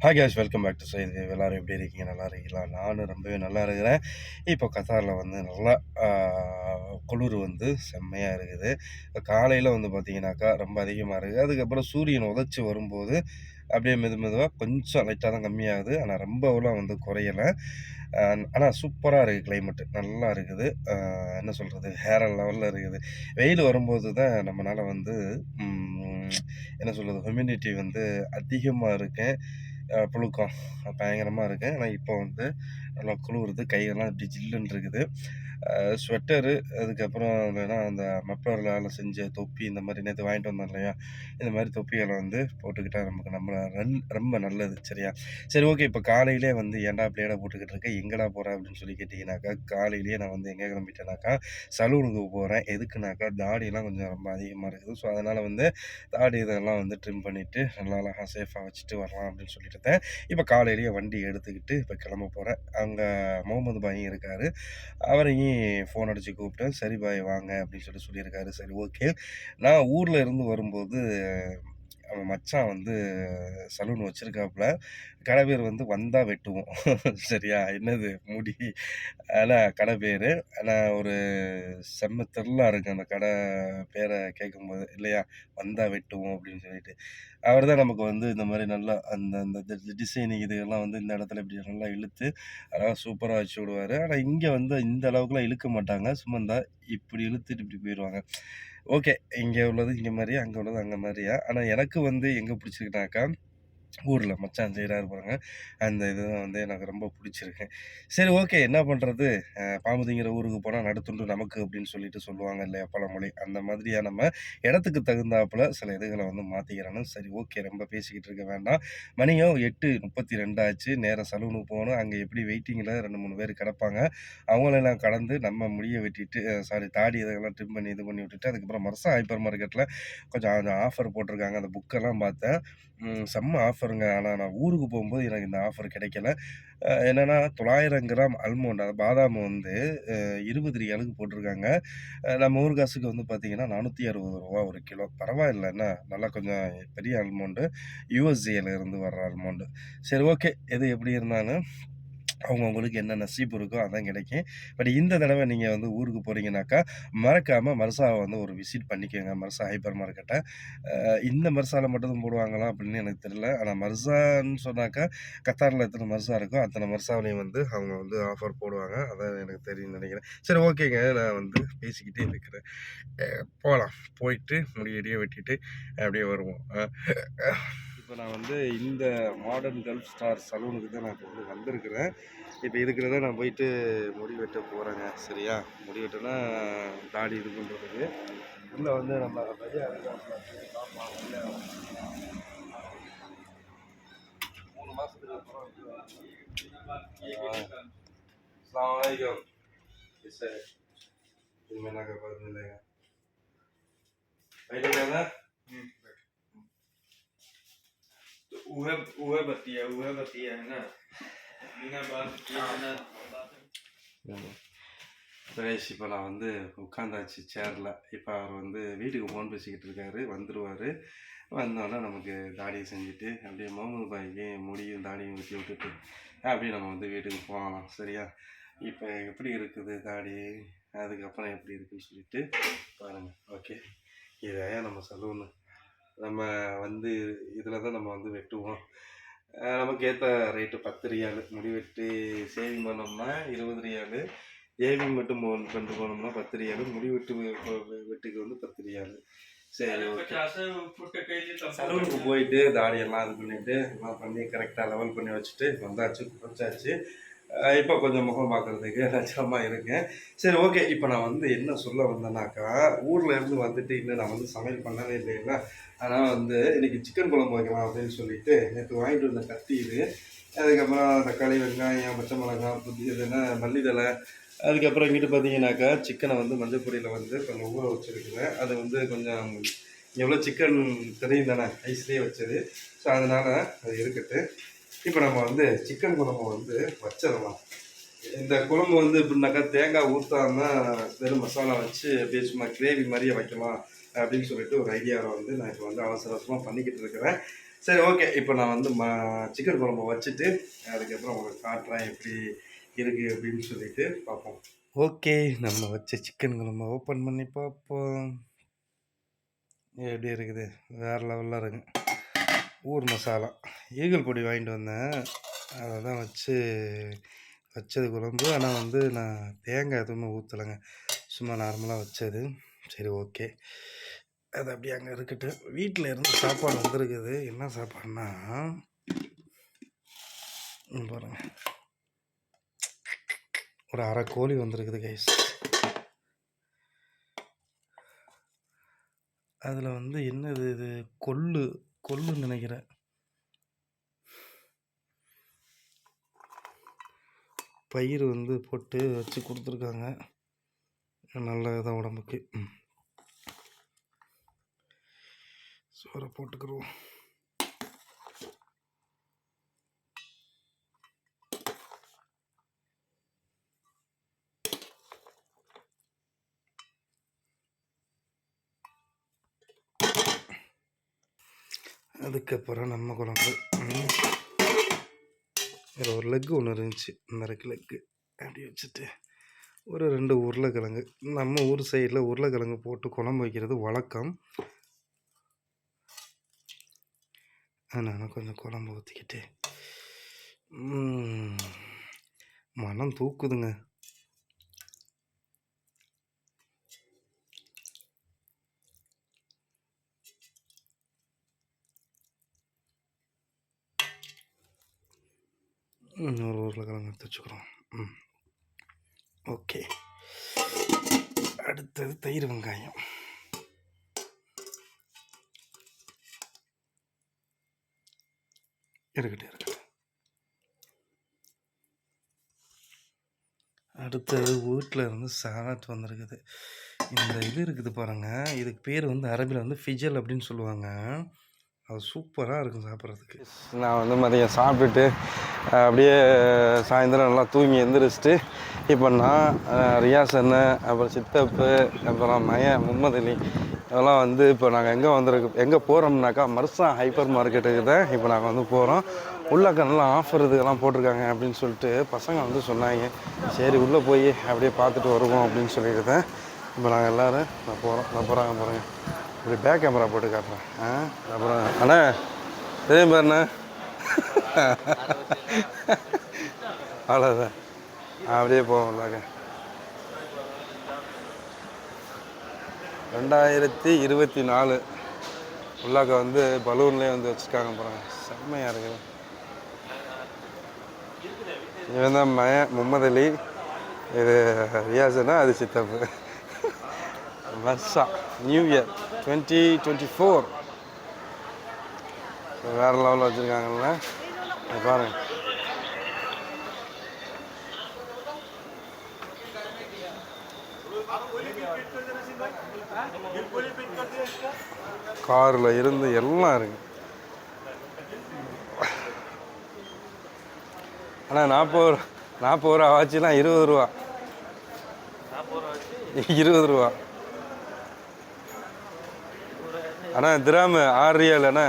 Hi guys welcome back to Saidu. எல்லோரும் எப்படி இருக்கீங்க? நல்லா இருக்கீங்களா? நானும் ரொம்பவே நல்லா இருக்கிறேன். இப்போ கத்தாரில் வந்து நல்லா குளிர் வந்து செம்மையாக இருக்குது. காலையில் வந்து பார்த்தீங்கன்னாக்கா ரொம்ப அதிகமாக இருக்குது. அதுக்கப்புறம் சூரியன் உதச்சி வரும்போது அப்படியே மெதுவாக கொஞ்சம் லைட்டாக தான் கம்மியாகுது. ஆனால் ரொம்பலாம் வந்து குறையலை. ஆனால் சூப்பராக இருக்குது. கிளைமேட்டு நல்லா இருக்குது. என்ன சொல்கிறது, வேற லெவலில் இருக்குது. வெயில் வரும்போது தான் நம்மளால் வந்து என்ன சொல்கிறது, ஹியூமிடிட்டி வந்து அதிகமாக இருக்கு. புழுக்கம் பயங்கரமாக இருக்கு. ஆனா இப்போ வந்து நல்லா குளுருது. கையெல்லாம் இப்படி ஜில்லுன்னு இருக்குது. ஸ்வெட்டரு, அதுக்கப்புறம் இல்லைன்னா அந்த மப்ளரால செஞ்ச தொப்பி, இந்த மாரி நேத்து வாங்கிட்டு வந்தோம் இல்லையா? இந்த மாரி தொப்பிகள வந்து போட்டுக்கிட்டா நமக்கு ரொம்ப நல்லது. சரியா? சரி, ஓகே. இப்ப காலையிலே வந்து "ஏன்டா பிளேட போட்டுக்கிட்டு இருக்க? எங்கடா போற?" அப்படின்னு சொல்லி கேட்டீங்கன்னாக்கா, காலையிலேயே நான் வந்து எங்க கிளம்பிட்டேனாக்கா, சலூனுக்கு போறேன். எதுக்குனாக்கா, தாடிலாம் கொஞ்சம் ரொம்ப அதிகமா இருக்குது. ஸோ, அதனால வந்து தாடி இதெல்லாம் வந்து ட்ரிம் பண்ணிட்டு, நல்லா அழகா சேஃபா வச்சுட்டு வரலாம் அப்படின்னு சொல்லிட்டு இருந்தேன். இப்ப காலையிலேயே வண்டி எடுத்துக்கிட்டு இப்ப கிளம்ப போறேன். அங்க முகமது பாயும் இருக்காரு. அவரையும் ஃபோன் அடிச்சு கூப்பிட்டேன். "சரி பாய் வாங்க" அப்படின்னு சொல்லியிருக்காரு. சரி, ஓகே. நான் ஊர்ல இருந்து வரும்போது அவன் மச்சான் வந்து சலூன் வச்சிருக்காப்புல. கடை பேர் வந்து "வந்தா வெட்டுவோம்." சரியா? என்னது முடி. ஆனா கடை பேரு. ஆனா ஒரு செம்ம த்ரில்லா இருக்கு அந்த கடை பேர கேட்கும்போது இல்லையா? "வந்தா வெட்டுவோம்" அப்படின்னு சொல்லிட்டு. அவர் தான் நமக்கு வந்து இந்த மாரி நல்லா அந்த அந்த டிசைனிங் இதுகெல்லாம் வந்து இந்த இடத்துல இப்படி நல்லா இழுத்து அழகா சூப்பரா வச்சு விடுவாரு. ஆனா இங்க வந்து இந்த அளவுக்குலாம் இழுக்க மாட்டாங்க. சும்மா இந்தா இப்படி இழுத்துட்டு இப்படி போயிருவாங்க. ஓகே. இங்க உள்ளது இங்க மாரியா, அங்க உள்ளது அங்க மாரியா. ஆனா எனக்கு வந்து எங்க பிடிச்சிருக்குனாக்கா, ஊர்ல மச்சான் செய்றாரு பாருங்க. அந்த இதுதான் வந்து எனக்கு ரொம்ப புடிச்சிருக்கு. சரி, ஓகே. என்ன பண்றது? பாம்பு திங்கிற ஊருக்கு போனா நடுத்துண்டு நமக்கு அப்படின்னு சொல்லிட்டு சொல்லுவாங்க இல்லையா பழமொழி. அந்த மாதிரியா நம்ம இடத்துக்கு தகுந்தாப்புல சில இதுகள வந்து மாத்திக்கிறணும். சரி, ஓகே. ரொம்ப பேசிக்கிட்டு இருக்க வேண்டாம். மணியும் 8:32 ஆச்சு. நேரா சலூனுக்கு போகணும். அங்க எப்படி வெயிட்டிங்ல 2, 3 பேர் கிடப்பாங்க. அவங்களெல்லாம் கடந்து நம்ம முடிய வெட்டிட்டு சாரி தாடி இதெல்லாம் ட்ரிம் பண்ணி இது பண்ணி விட்டுட்டு, அதுக்கப்புறம் மர்சா ஹைப்பர் மார்க்கெட்ல கொஞ்சம் அந்த ஆஃபர் போட்டிருக்காங்க. அந்த புக்கெல்லாம் பார்த்தேன். செம்ம ஆஃபருங்க. ஆனா நான் ஊருக்கு போம்போது எனக்கு இந்த ஆஃபர் கிடைக்கல. என்னன்னா 900 கிராம் அல்மோண்ட், அதாவது பாதாம் வந்து ரூ. 20 போட்டிருக்காங்க. நம்ம ஊர் காசுக்கு வந்து பார்த்தீங்கன்னா ரூ. 460 ஒரு கிலோ. பரவாயில்ல என்ன, நல்லா கொஞ்சம் பெரிய அல்மோண்டு. யுஎஸ்ஏல இருந்து வர்ற அல்மோண்டு. சரி, ஓகே. எது எப்படி இருந்தாலும் அவங்கவங்களுக்கு என்ன நசீப் இருக்கோ அதான் கிடைக்கும். பட் இந்த தடவ நீங்க வந்து ஊருக்கு போறீங்கனாக்கா, மறக்காம மர்சாவ வந்து ஒரு விசிட் பண்ணிக்கங்க. மர்சா ஹைப்பர் மார்க்கெட்ட. இந்த மர்சால மட்டும் தான் போடுவாங்களா அப்படின்னு எனக்கு தெரியல. ஆனா மர்சான்னு சொன்னாக்கா, கத்தார்ல எத்தன மர்சா இருக்கோ, அத்தன மர்சாவிலயும் வந்து அவங்க வந்து ஆஃபர் போடுவாங்க. அதான் எனக்கு தெரியும்னு நெனைக்கிறேன். சரி, ஓகேங்க. நான் வந்து பேசிக்கிட்டே இருக்கிறேன். போலாம். போயிட்டு முடி கிடிய வெட்டிட்டு அப்படியே வருவோம். இப்ப நான் வந்து இந்த மாடர்ன் கல்ஃப் ஸ்டார் சலூனுக்கு தான் நான் இப்ப வந்து வந்திருக்கிறேன். இப்ப இதுக்குள்ள தான் நான் போயிட்டு முடி வெட்ட போறேங்க. சரியா? முடி வெட்டனா தாடி இது பண்றதுக்கு. உள்ள வந்து நம்ம பையா இருக்காப்புல. பாப்போம். பையா 3 மாசத்துக்கு அப்புறம் अस्सलाम वालेकुम. कैसे हैं? दिन में ना कर बाद मिलेगा। बैठेगा ना? तो उहे बतिया है ना बिना बात किए है ना சுரேஷ் இப்போ நான் வந்து உட்காந்தாச்சு சேரில். இப்போ அவர் வந்து வீட்டுக்கு ஃபோன் பேசிக்கிட்டு இருக்காரு. வந்துடுவார். வந்தோடனே நமக்கு தாடியை செஞ்சுட்டு அப்படியே முகமது பாய்க்கு முடியும் தாடியும் வெட்டி விட்டுட்டு அப்படியே நம்ம வந்து வீட்டுக்கு போகலாம். சரியா? இப்போ எப்படி இருக்குது தாடி, அதுக்கப்புறம் எப்படி இருக்குன்னு சொல்லிட்டு பாருங்கள். ஓகே. இதையா நம்ம சலூனு. நம்ம வந்து இதில் தான் நம்ம வந்து வெட்டுவோம். நமக்கு ஏற்ற ரேட்டு 10 ரியாலு. முடி வெட்டி சேவிங் பண்ணோம்னா 20 ரியாலு. ஏவிங் மட்டும் கொண்டு போனோம்னா 10 ரியாலு. முடி வெட்டுக்கு வந்து 10 ரியாலு. சரி, ஓகே. சலூனுக்கு போயிட்டு தாடியெல்லாம் இது பண்ணிட்டு எல்லாம் பண்ணி கரெக்டாக லெவல் பண்ணி வச்சுட்டு வந்தாச்சு, குறைச்சாச்சு. இப்போ கொஞ்சம் முகம் பார்க்குறதுக்கு லட்சணமாக இருக்கேன். சரி, ஓகே. இப்போ நான் வந்து என்ன சொல்ல வந்தேன்னாக்கா, ஊரில் இருந்து வந்துட்டு இன்னும் நான் வந்து சமையல் பண்ணவே இல்லைங்களா. அதனால் வந்து இன்றைக்கி சிக்கன் குழம்பு வைக்கலாம் அப்படின்னு சொல்லிட்டு நேற்று வாங்கிட்டு வந்த கத்தி இது, அதுக்கப்புறம் தக்காளி, வெங்காயம், பச்சை மிளகாய், இதுன்னா மல்லித்தழை, அதுக்கப்புறம் இங்கிட்டு பார்த்தீங்கன்னாக்கா சிக்கனை வந்து மஞ்சள் பொடியில் வந்து கொஞ்சம் ஊற வச்சுருக்குறேன். அது வந்து கொஞ்சம் எவ்வளோ சிக்கன் தெரியும் தானே, ஐஸ்லேயே வச்சது. ஸோ அதனால் அது இருக்கட்டு. இப்போ நம்ம வந்து சிக்கன் குழம்பு வந்து வச்சிடலாம். இந்த குழம்பு வந்து எப்படின்னாக்கா தேங்காய் ஊற்றாம வெறும் மசாலா வச்சு அப்படியே சும்மா கிரேவி மாதிரியே வைக்கலாம் அப்படின்னு சொல்லிட்டு ஒரு ஐடியாவில் வந்து நான் இப்போ வந்து அவசர அவசரமாக பண்ணிக்கிட்டு இருக்கிறேன். சரி ஓகே. இப்போ நான் வந்து சிக்கன் குழம்பு வச்சுட்டு அதுக்கப்புறம் உங்களுக்கு காட்டுறேன் எப்படி இருக்குது அப்படின்னு சொல்லிட்டு பார்ப்போம். ஓகே, நம்ம வச்ச சிக்கன் குழம்பு ஓப்பன் பண்ணி பார்ப்போம். எப்படி இருக்குது? வேறு லெவலில் இருக்குங்க. ஊர் மசாலா ஈகல் பொடி வாங்கிட்டு வந்தேன், அதை தான் வச்சது குழம்பு. ஆனால் வந்து நான் தேங்காய் எதுவுமே ஊற்றலைங்க, சும்மா நார்மலாக வச்சது. சரி ஓகே, அது அப்படியே அங்கே இருக்கட்டும். வீட்டில் இருந்து சாப்பாடு வந்திருக்குது. என்ன சாப்பாடுனா பாருங்க, ஒரு அரை கோழி வந்திருக்குது கைஸ். அதில் வந்து என்னது இது, கொள்ளுன்னு நினைக்கிறேன். பயிர் வந்து போட்டு வச்சு கொடுத்துருக்காங்க, நல்லதான் உடம்புக்கு. சோறை போட்டுக்கிறோம். அதுக்கப்புறம் நம்ம குழம்பு. இதில் ஒரு லெக்கு ஒன்று இருந்துச்சு, இந்த லெக்கு அப்படி வச்சுட்டு ஒரு 2 உருளைக்கிழங்கு. நம்ம ஊர் சைடில் உருளைக்கிழங்கு போட்டு குழம்பு வைக்கிறது வழக்கம். அதனால் கொஞ்சம் குழம்பு ஊற்றிக்கிட்டு மனம் தூக்குதுங்க. ஒரு உருளைக்கிழங்கு எடுத்து வச்சுக்கிறோம். ஓகே, அடுத்தது தயிர் வெங்காயம். இருக்கட்டும். அடுத்தது வீட்டில் இருந்து சாலட் வந்திருக்குது. இந்த இது இருக்குது பாருங்கள், இதுக்கு பேர் வந்து அரபியில் வந்து ஃபிஜல் அப்படின்னு சொல்லுவாங்க. அது சூப்பராக இருக்கும் சாப்பிட்றதுக்கு. நான் வந்து மதியம் சாப்பிட்டுட்டு அப்படியே சாயந்தரம் நல்லா தூங்கி எழுந்திரிச்சிட்டு இப்போ நான் ரியாஸ் அண்ணன், அப்புறம் சித்தப்பு, அப்புறம் முகமது அலி, இதெல்லாம் வந்து இப்போ நாங்கள் எங்கே போகிறோம்னாக்கா மர்சா ஹைப்பர் மார்க்கெட்டுக்கு தான் இப்போ நாங்கள் வந்து போகிறோம். உள்ளாக்க நல்லா ஆஃபர் இதுக்கெல்லாம் போட்டிருக்காங்க அப்படின்னு சொல்லிட்டு பசங்க வந்து சொன்னாங்க. சரி உள்ளே போய் அப்படியே பார்த்துட்டு வருவோம் அப்படின்னு சொல்லிட்டு தான் இப்போ நாங்கள் எல்லோரும் போகிறாங்க பாருங்கள். இப்படி பேக் கேமரா போட்டு காட்டுறேன். அப்புறம் அண்ணா தெரியும் பாருண்ணா, அவ்வளோதான், அப்படியே போவோம்லாக்க. 2024 உள்ளாக்க வந்து பலூன்லேயே வந்து வச்சுருக்காங்க பாருங்க, செம்மையாக இருக்குது. இவன் தான் முகமது அலி, இது ரியாஸ்னா, அது சித்தப்பு. மர்சா நியூ இயர் 2024 வேறு லெவலில் வச்சுருக்காங்கல்ல பாருங்கள். காரில் இருந்து எல்லாம் இருக்குது. ஆனால் 40 ரூபா ஆச்சுன்னா 20 ரூபா, 20 ரூபா. அண்ணா திராமு 6 ரியால் அண்ணா.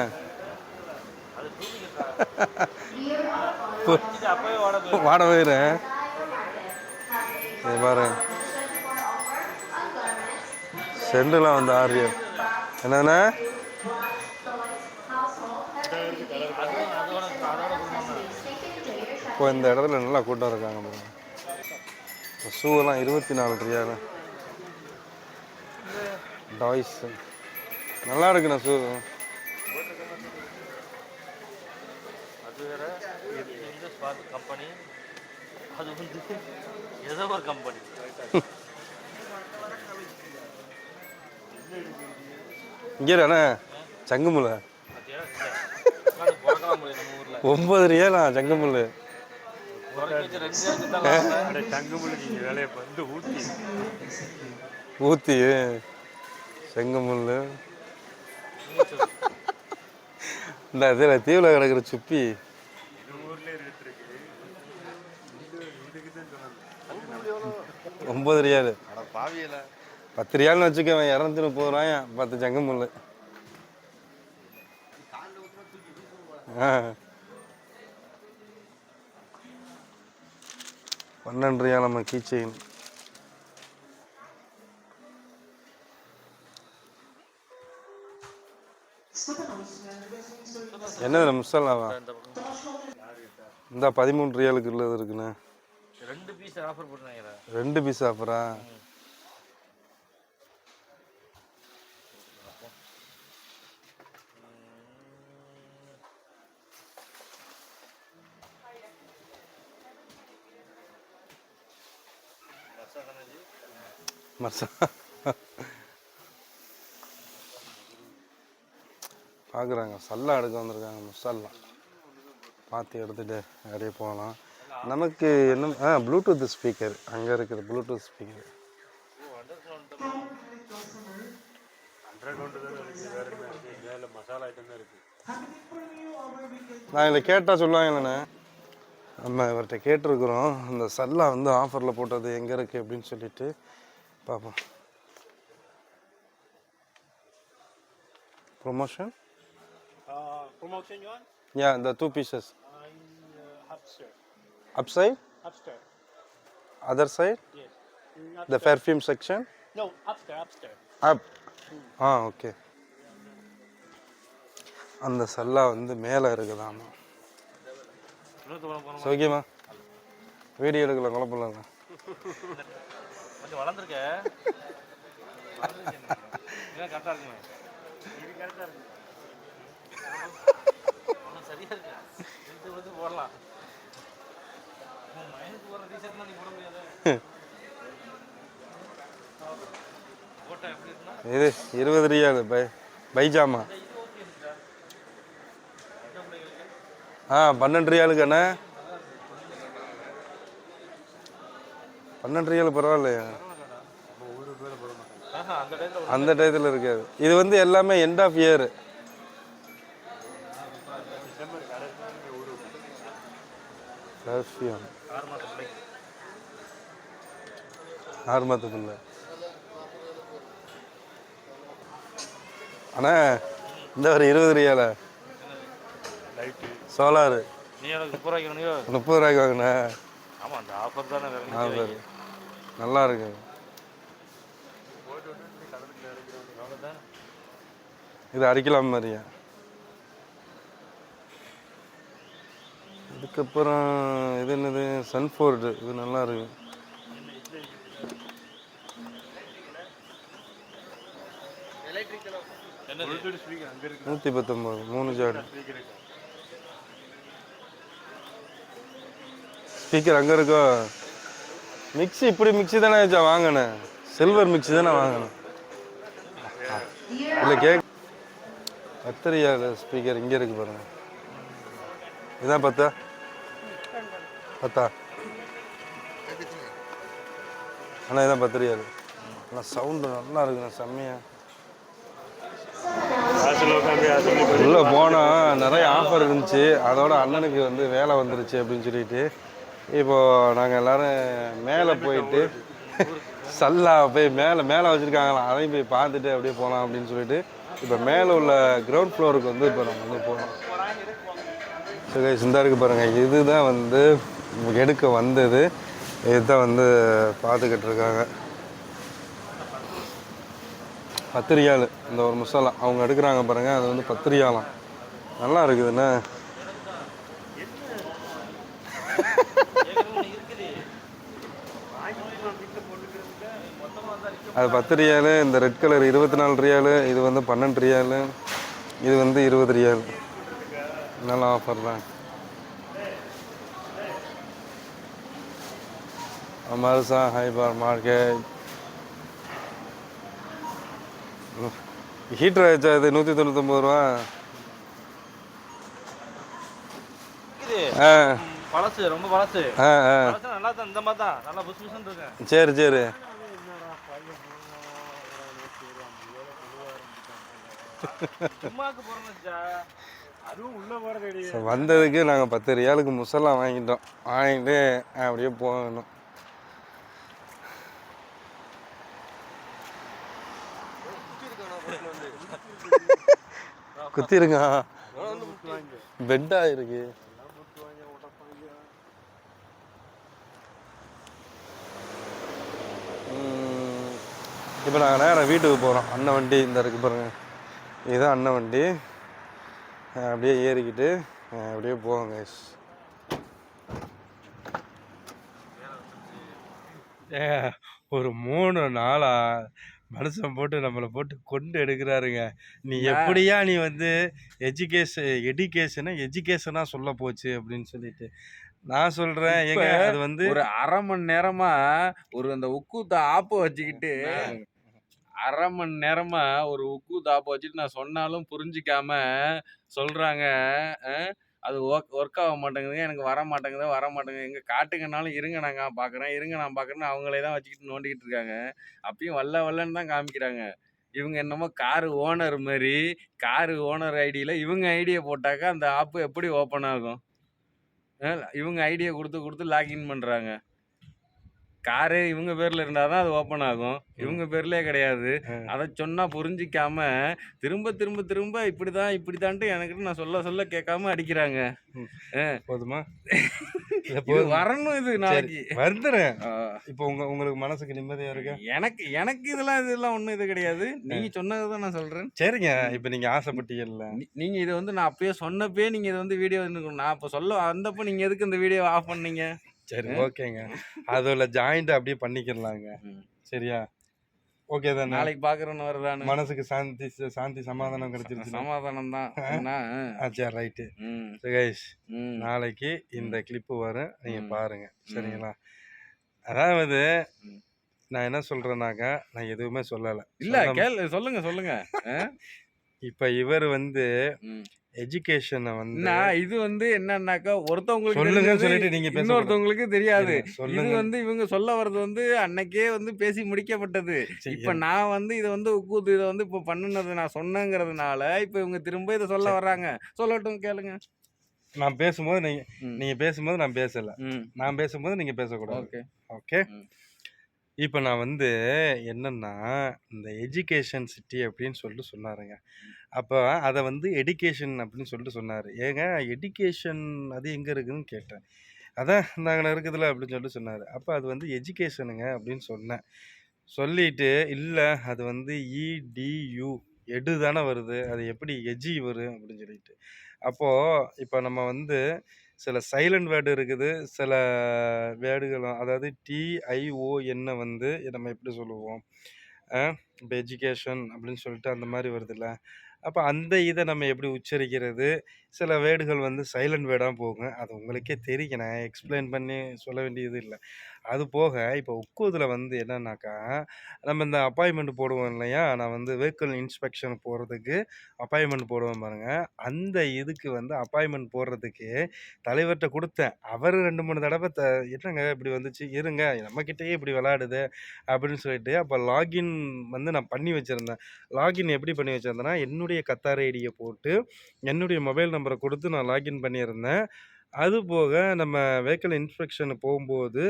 வாட போயிடுறேன் பாரு, செண்டுலாம் வந்து 6 ரியால். என்னண்ணா இப்போ இந்த இடத்துல நல்லா கூட்டம் இருக்காங்க பாருங்க. ஷூவெல்லாம் 24 ரியால். டாய்ஸ் நல்லா இருக்குண்ணா ஷூ. அது வேற எந்த ஸ்பாட் கம்பெனி, அது வந்து ஏதோ ஒரு கம்பெனி. இங்கே அண்ணா சங்குமுல்ல 9 ரியாலா சங்குமுல்லு. ஊத்தி செங்கமுல்லு இந்த இதில் தீவில் கிடக்கிற சுப்பி 9 ரியாலு. 10 ரியால்னு வச்சுக்கவேன், 230 ரூபாயா 10 செங்கமுல்லு. ₹12 நம்ம கீ செயின். என்னது முசல்லாவா? இந்த ₹13 உள்ளது இருக்குண்ணே. 2 பீஸ் ஆஃபர் போட்டுருக்காங்க. 2 பீஸ் ஆஃபரா? மசா பார்க்குறாங்க, சல்லா எடுக்க வந்திருக்காங்க. மசாலா பார்த்து எடுத்துகிட்டு அப்படியே போகலாம். நமக்கு என்ன ப்ளூடூத் ஸ்பீக்கர் அங்கே இருக்குது. ப்ளூடூத் ஸ்பீக்கர் நான் இதில் கேட்டால் சொல்லுவாங்கண்ணே. நம்ம இவர்கிட்ட கேட்டிருக்கிறோம், இந்த சல்லா வந்து ஆஃபரில் போட்டது எங்கே இருக்குது அப்படின்னு சொல்லிட்டு பார்ப்போம். Promotion Promotion you want? Yeah, the 2 pieces. Upstairs. Upside? Upstairs. Other side? Yes. The perfume section? No, upstairs. Up. Okay. அந்த சல்லா வந்து மேலே இருக்குதாமா. ஓகேம்மா, வீடியோ எடுக்கலாம், குழப்பம். கொஞ்சம் வளர்ந்துருக்க கரெக்டாக இருக்குமே. இது கரெக்டாக இருக்கு, சரியா இருக்கு. எடுத்து வந்து போடலாம். மயனுக்கு போடுற டிஷர்ட்லாம் நீ போட முடியாது. போட்டா எப்படி இருக்குன்னா இது ₹20 பைஜாமா. ₹12 அண்ணே. ₹12 பரவாயில்லையா? அந்த டயத்தில் இருக்காது. இது வந்து எல்லாமே எண்ட் ஆஃப் இயர். பர்ஃப்யூம் 6 மாதத்துக்குள்ள. அண்ணா இந்த ஒரு ₹20 சோலாரு. நீ எனக்கு ₹30 ₹30 வாங்கினே. ஆமாம், அந்த ஆஃபர் தானே. ஆஃபர் நல்லா இருக்கு. இது அடிக்கலாம் மாதிரியா? இதுக்கப்புறம் இது என்னது? சன்ஃபோர்டு. இது நல்லா இருக்கு. $119 3 ஜாடி. ஸ்பீக்கர் அங்கே இருக்கோ? மிக்ஸி இப்படி மிக்ஸி தானே வாங்கினேன். சில்வர் மிக்ஸி தானே வாங்கினேன். இல்லை கேக் ₹10 ஸ்பீக்கர் இங்கே இருக்கு பாருங்க. இதான் 10 ஆனால் இதான் ₹10. ஆனால் சவுண்டு நல்லா இருக்குண்ணா, செம்மையா. உள்ளே போனால் நிறைய ஆஃபர் இருந்துச்சு. அதோட அண்ணனுக்கு வந்து வேலை வந்துருச்சு அப்படின்னு சொல்லிட்டு இப்போது நாங்கள் எல்லோரும் மேலே போயிட்டு சல்லா போய் மேலே வச்சுருக்காங்களாம், அதையும் போய் பார்த்துட்டு அப்படியே போகலாம் அப்படின்னு சொல்லிட்டு இப்போ மேலே உள்ள கிரவுண்ட் ஃப்ளோருக்கு வந்து இப்போ நம்ம வந்து போகிறோம். ஸோ கைஸ், இந்த இருக்குது பாருங்கள். இதுதான் வந்து எடுக்க வந்தது. இதுதான் வந்து பார்த்துக்கிட்டு இருக்காங்க. ₹10 இந்த ஒரு மசாலா அவங்க எடுக்கிறாங்க பாருங்கள். அது வந்து ₹10. நல்லா இருக்குதுண்ணே. அது ₹10. இந்த ரெட் கலர் ₹24. இது வந்து ₹12. இது வந்து ₹20. நல்ல ஆஃபர் தான். அமர்சா ஹைபர் மார்க்கெட். ஹீட்டர் ஆச்சா? இது ₹199. பழசு, ரொம்ப பழசு. நல்லா தான், இந்த மாதிரி தான் நல்லா புஷ் புஷ்னு இருக்கு. சரி வந்ததுக்கு நாங்கள் ₹10 முசல்லாம் வாங்கிட்டு அப்படியே போகணும். குத்திருங்க. பெட்டா இருக்கு. இப்போ நாங்கள் நேரம் வீட்டுக்கு போகிறோம். அண்ணன் வண்டி இந்த இருக்கு பாருங்க, இதுதான் அண்ணன் வண்டி. அப்படியே ஏறிக்கிட்டு அப்படியே போவோம் கைஸ். ஒரு 3 நாளா மனுஷன் போட்டு நம்மளை போட்டு கொண்டு எடுக்கிறாருங்க. நீ எப்படியா நீ வந்து எஜுகேஷனா சொல்ல போச்சு அப்படின்னு சொல்லிட்டு நான் சொல்றேன். ஏங்க அது வந்து ஒரு 1/2 மணி நேரமா ஒரு அந்த உக்கூத்த ஆப்ப வச்சுக்கிட்டு 1/2 மணி நேரமா ஒரு உக்கூத்த ஆப்ப வச்சுட்டு நான் சொன்னாலும் புரிஞ்சுக்காம சொல்றாங்க. அது ஒர்க் ஆக மாட்டேங்குதுங்க, எனக்கு வர மாட்டேங்குது. எங்க காட்டுங்கனாலும் இருங்க நான் பார்க்குறேன்னு அவங்களே தான் வச்சுக்கிட்டு நோண்டிக்கிட்டு இருக்காங்க. அப்பயும் வல்லன்னு தான் காமிக்கிறாங்க. இவங்க என்னமோ காரு ஓனர் மாதிரி காரு ஓனர் ஐடியில இவங்க ஐடியை போட்டாக்கா அந்த ஆப் எப்படி ஓப்பன் ஆகும்? இவங்க ஐடியா கொடுத்து லாகின் பண்றாங்க. காரு இவங்க பேர்ல இருந்தாதான் அது ஓப்பன் ஆகும். இவங்க பேர்லயே கிடையாது. அதை சொன்னா புரிஞ்சிக்காம திரும்ப இப்படிதான்ட்டு எனக்கிட்ட நான் சொல்ல கேட்காம அடிக்கிறாங்க. போதுமா? இது வரணும், இது நாளைக்கு வந்துடுறேன். இப்போ உங்களுக்கு மனசுக்கு நிம்மதியா இருக்கு? எனக்கு இதெல்லாம் ஒண்ணும் இது கிடையாது. நீங்க சொன்னதுதான் நான் சொல்றேன். சரிங்க, இப்ப நீங்க ஆசைப்பட்டீங்கல்ல, நீங்க இது வந்து நான் அப்பயே சொன்னப்பே நீங்க இது வந்து வீடியோ நான் இப்ப சொல்ல வந்தப்ப நீங்க எதுக்கு இந்த வீடியோ ஆஃப் பண்ணீங்க? சரி ஓகேங்க, அதுல ஜாயிண்ட் அப்படியே பண்ணிக்கலாங்க. சரியா? ஓகே தான். நாளைக்கு பாக்குறேன்னு வருதானு மனசுக்கு சாந்தி சமாதானம் கிடைச்சிருச்சு. சமாதானம் தான். சரி ரைட்டு. கைஸ், நாளைக்கு இந்த கிளிப்பு வரும், நீங்க பாருங்க. சரிங்களா? அதாவது நான் என்ன சொல்றேன்னாக்கா, நான் எதுவுமே சொல்லல. இல்ல சொல்லுங்க. இப்ப இவர் வந்து எஜுகேஷனை வந்து இது வந்து என்னன்னாக்கா ஒருத்தவங்களுக்கு சொல்லுங்க சொல்லிட்டு நீங்க இன்னொருத்தவங்களுக்கு தெரியாது. இது வந்து இவங்க சொல்ல வர்றது வந்து அன்னைக்கே வந்து பேசி முடிக்கப்பட்டது. இப்ப நான் வந்து இதை வந்து உக்கூத்து இதை வந்து இப்ப பண்ணுனது நான் சொன்னங்கிறதுனால இப்ப இவங்க திரும்ப இதை சொல்ல வர்றாங்க. சொல்லட்டும், கேளுங்க. நான் பேசும்போது நீங்க பேசும்போது நான் பேசல, நான் பேசும்போது நீங்க பேசக்கூடாது. ஓகே. இப்போ நான் வந்து என்னன்னா, இந்த எஜுகேஷன் சிட்டி அப்படின்னு சொல்லிட்டு சொன்னாருங்க. அப்போ அதை வந்து எடுகேஷன் அப்படின்னு சொல்லிட்டு சொன்னார். ஏங்க எடுகேஷன் அது எங்கே இருக்குதுன்னு கேட்டேன். அதான் நாங்கள் இருக்குதுல்ல அப்படின்னு சொல்லிட்டு சொன்னார். அப்போ அது வந்து எஜுகேஷனுங்க அப்படின்னு சொன்னேன். சொல்லிட்டு இல்லை அது வந்து இடியு எடு தானே வருது, அது எப்படி எஜி வரும் அப்படின்னு சொல்லிட்டு. அப்போது இப்போ நம்ம வந்து சில சைலண்ட் வேர்டு இருக்குது, சில வேர்டுகள் அதாவது டிஐஓஎன்னை வந்து நம்ம எப்படி சொல்லுவோம், இப்போ எஜுகேஷன் அப்படின்னு சொல்லிட்டு அந்த மாதிரி வருதுல்ல. அப்போ அந்த இதை நம்ம எப்படி உச்சரிக்கிறது, சில வேர்டுகள் வந்து சைலண்ட் வேர்டாக போகுங்க. அது உங்களுக்கே தெரியும், நான் எக்ஸ்பிளைன் பண்ணி சொல்ல வேண்டியது இல்லை. அது போக இப்போ உக்கூதில் வந்து என்னன்னாக்கா, நம்ம இந்த அப்பாயின்மெண்ட் போடுவோம் இல்லையா, நான் வந்து வெஹிக்கிள் இன்ஸ்பெக்ஷன் போகிறதுக்கு அப்பாயின்மெண்ட் போடுவேன் பாருங்க. அந்த இதுக்கு வந்து அப்பாயின்மெண்ட் போடுறதுக்கு தலைவர்கிட்ட கொடுத்தேன். அவர் 2-3 தடவை என்னங்க இப்படி வந்துச்சு, இருங்க நம்மக்கிட்டேயே இப்படி விளாடுது அப்படின்னு சொல்லிட்டு அப்போ லாகின் வந்து நான் பண்ணி வச்சுருந்தேன். லாகின் எப்படி பண்ணி வச்சுருந்தேன்னா, என்னுடைய கத்தார் ஐடியை போட்டு என்னுடைய மொபைல் நம்பரை கொடுத்து நான் லாகின் பண்ணியிருந்தேன். அது போக நம்ம வெஹிக்கிள் இன்ஸ்பெக்ஷன் போகும்போது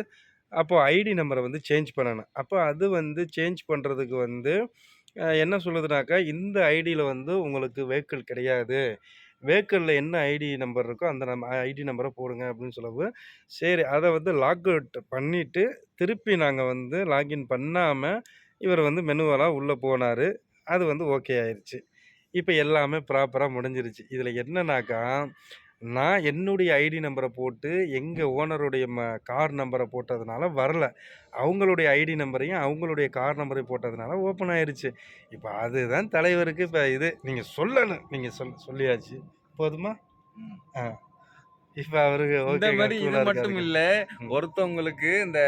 அப்போ ஐடி நம்பரை வந்து சேஞ்ச் பண்ணணும். அப்போ அது வந்து சேஞ்ச் பண்ணுறதுக்கு வந்து என்ன சொல்லுதுனாக்கா, இந்த ஐடியில் வந்து உங்களுக்கு வெஹிக்கிள் கிடையாது, வெஹிக்கிளில் என்ன ஐடி நம்பர் இருக்கோ அந்த ஐடி நம்பரை போடுங்க அப்படின்னு சொல்லவு, சரி அதை வந்து லாக் அவுட் பண்ணிவிட்டு திருப்பி நாங்கள் வந்து லாகின் பண்ணாமல் இவர் வந்து மெனுவலாக உள்ளே போனார். அது வந்து ஓகே ஆயிடுச்சு. இப்போ எல்லாமே ப்ராப்பராக முடிஞ்சிருச்சு. இதில் என்னன்னாக்கா, நான் என்னுடைய ஐடி நம்பரை போட்டு எங்கள் ஓனருடைய கார் நம்பரை போட்டதுனால வரல, அவங்களுடைய ஐடி நம்பரையும் அவங்களுடைய கார் நம்பரையும் போட்டதுனால ஓப்பன் ஆயிடுச்சு. இப்போ அதுதான் தலைவருக்கு இப்போ இது நீங்கள் சொல்லணும், நீங்கள் சொல்லியாச்சு போதுமா? இப்போ அவருக்கு இந்த மாதிரி இது மட்டும் இல்லை, ஒருத்தவங்களுக்கு இந்த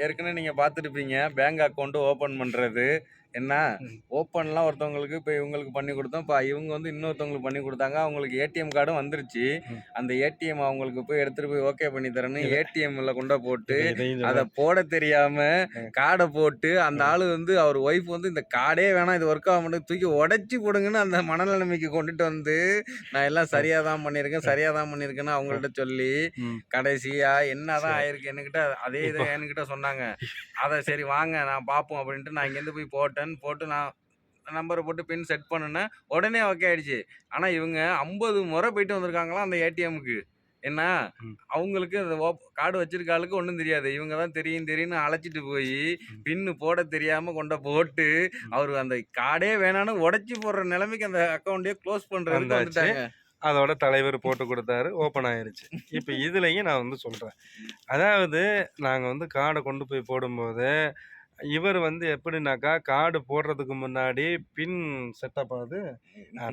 ஏற்கனவே நீங்கள் பார்த்துருப்பீங்க பேங்க் அக்கௌண்ட் ஓப்பன் பண்ணுறது என்ன, ஓப்பன்லாம் ஒருத்தவங்களுக்கு இப்போ இவங்களுக்கு பண்ணி கொடுத்தோம். இப்போ இவங்க வந்து இன்னொருத்தவங்களுக்கு பண்ணி கொடுத்தாங்க. அவங்களுக்கு ஏடிஎம் கார்டும் வந்துருச்சு. அந்த ஏடிஎம் அவங்களுக்கு போய் எடுத்துகிட்டு போய் ஓகே பண்ணி தரேன்னு ஏடிஎம்ல கொண்டா போட்டு அதை போட தெரியாமல் கார்டை போட்டு அந்த ஆள் வந்து அவர் ஒய்ஃப் வந்து இந்த கார்டே வேணாம், இது ஒர்க் ஆக மாட்டேங்குது, தூக்கி உடச்சி போடுங்கன்னு அந்த மனநிலைமைக்கு கொண்டுட்டு வந்து நான் எல்லாம் சரியாக தான் பண்ணியிருக்கேன்னு அவங்கள்ட்ட சொல்லி கடைசியா என்னதான் ஆயிருக்கு என்கிட்ட அதே இதை என்கிட்ட சொன்னாங்க. அதை சரி வாங்க நான் பார்ப்போம் அப்படின்ட்டு நான் இங்கேருந்து போய் போட்டு நான் நம்பரை போட்டு பின் செட் பண்ணுனா உடனே ஓகே ஆயிடுச்சு. ஆனா இவங்க 50 முறை போயிட்டு வந்திருக்காங்களாம் அந்த ஏடிஎம்க்கு. என்ன ம். அவங்களுக்கு அந்த கார்டு வச்சிருக்க ஆளுக்கு ஒண்ணும் தெரியாது. இவங்க தான் தெரியும் தெரியும்னு அழைச்சிட்டு போய் ம். பின்னு போட தெரியாம போட்டு ம். அவரு அந்த கார்டே வேணான்னு உடைச்சு போடுற நிலைமைக்கு அந்த அக்கவுண்டே க்ளோஸ் பண்றதுக்கு வந்தாச்சு. வந்துட்டாங்க. அதோட தலைவர் போட்டு குடுத்தாரு. ஓப்பன் ஆயிருச்சு. இப்ப இதுலயும் நான் வந்து சொல்றேன். அதாவது நாங்க வந்து கார்ட கொண்டு போய் போடும்போது, இவர் வந்து எப்படின்னாக்கா, கார்டு போடுறதுக்கு முன்னாடி பின் செட்டப் அது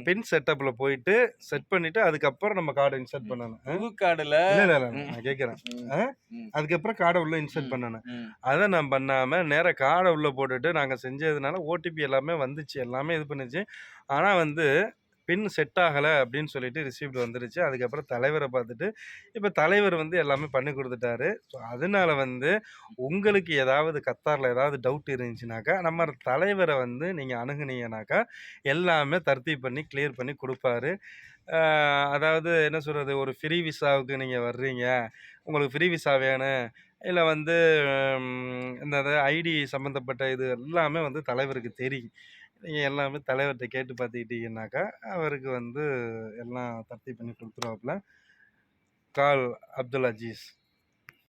பின் செட்டப்ல போயிட்டு செட் பண்ணிட்டு, அதுக்கப்புறம் நம்ம கார்ட இன்சர்ட் பண்ணணும். புது கார்டுல இல்ல. நான் கேட்கிறேன். ம், அ ம், அதுக்கப்புறம் கார்ட உள்ள இன்சர்ட் ம், பண்ணணும். ம். அத நான் பண்ணாம, நேரா கார்ட உள்ள போட்டுட்டு நாங்க செஞ்சதுனால ஓடிபி எல்லாமே வந்துச்சு. எல்லாமே இது பண்ணுச்சு. ஆனா வந்து பின் செட் ஆகல அப்படின்னு சொல்லிட்டு ரிசீப்ட் வந்துருச்சு. அதுக்கப்புறம் தலைவர பார்த்துட்டு, இப்ப தலைவர் வந்து எல்லாமே பண்ணி குடுத்துட்டாரு. ஸோ அதனால வந்து உங்களுக்கு ஏதாவது கத்தார்ல ஏதாவது டவுட் இருந்துச்சுனாக்கா, நம்ம தலைவர வந்து நீங்க அணுகுனீங்கனாக்கா, எல்லாமே தர்த்தீப் பண்ணி கிளியர் பண்ணி குடுப்பாரு. அ அதாவது என்ன சொல்றது, ஒரு ஃப்ரீ விசாவுக்கு நீங்க வர்றீங்க. உங்களுக்கு ஃப்ரீ விசா வேணும். இல்ல வந்து இந்த ஐடி சம்மந்தப்பட்ட இது எல்லாமே வந்து தலைவருக்கு தெரியும். நீங்க எல்லாமே தலைவர்ட்ட கேட்டு பார்த்துக்கிட்டீங்கன்னாக்கா, அவருக்கு வந்து எல்லாம் தர்த்தீப் பண்ணி குடுத்துருவாப்புல. கால் அப்துல் அஜீஸ்.